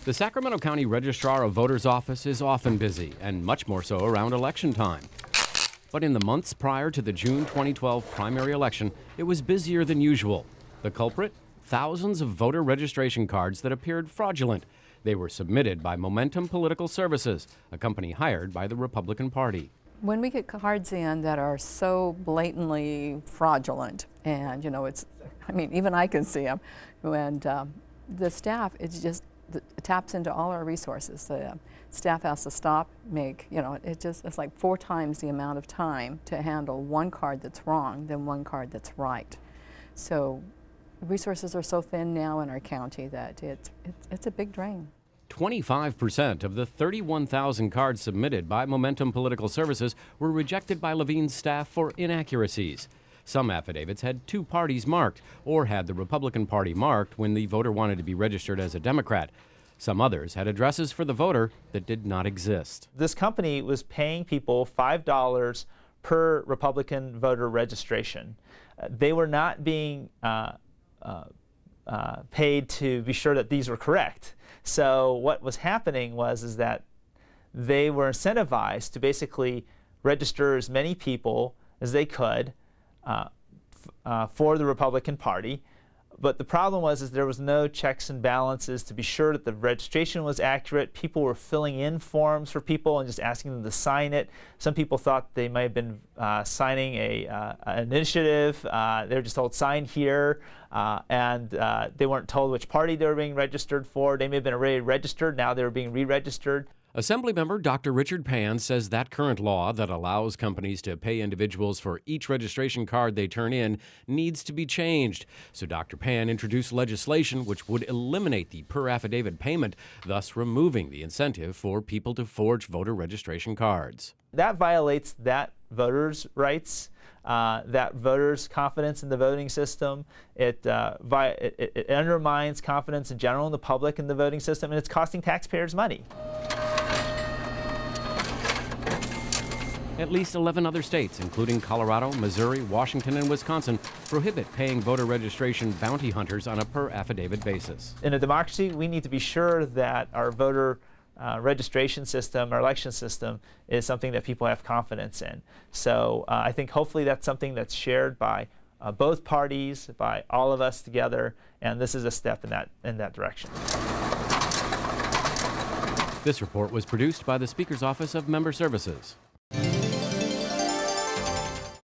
The Sacramento County Registrar of Voters' Office is often busy, and much more so around election time. But in the months prior to the June 2012 primary election, it was busier than usual. The culprit? Thousands of voter registration cards that appeared fraudulent. They were submitted by Momentum Political Services, a company hired by the Republican Party. When we get cards in that are so blatantly fraudulent, and even I can see them, and the staff, it taps into all our resources. The staff has to stop, it's like 4 times the amount of time to handle one card that's wrong than one card that's right. So resources are so thin now in our county that it's a big drain. 25% of the 31,000 cards submitted by Momentum Political Services were rejected by Levine's staff for inaccuracies. Some affidavits had 2 parties marked, or had the Republican Party marked when the voter wanted to be registered as a Democrat. Some others had addresses for the voter that did not exist. This company was paying people $5 per Republican voter registration. They were not being paid to be sure that these were correct. So what was happening is that they were incentivized to basically register as many people as they could for the Republican Party. But the problem was there was no checks and balances to be sure that the registration was accurate. People were filling in forms for people and just asking them to sign it. Some people thought they might have been signing an initiative. They were just told, sign here, and they weren't told which party they were being registered for. They may have been already registered. Now they were being re-registered. Assemblymember Dr. Richard Pan says that current law that allows companies to pay individuals for each registration card they turn in needs to be changed. So Dr. Pan introduced legislation which would eliminate the per-affidavit payment, thus removing the incentive for people to forge voter registration cards. That violates that voters' rights, that voters' confidence in the voting system. It undermines confidence in general in the public in the voting system, and it's costing taxpayers money. At least 11 other states, including Colorado, Missouri, Washington, and Wisconsin, prohibit paying voter registration bounty hunters on a per-affidavit basis. In a democracy, we need to be sure that our voter registration system, our election system, is something that people have confidence in. So I think hopefully that's something that's shared by both parties, by all of us together, and this is a step in that direction. This report was produced by the Speaker's Office of Member Services.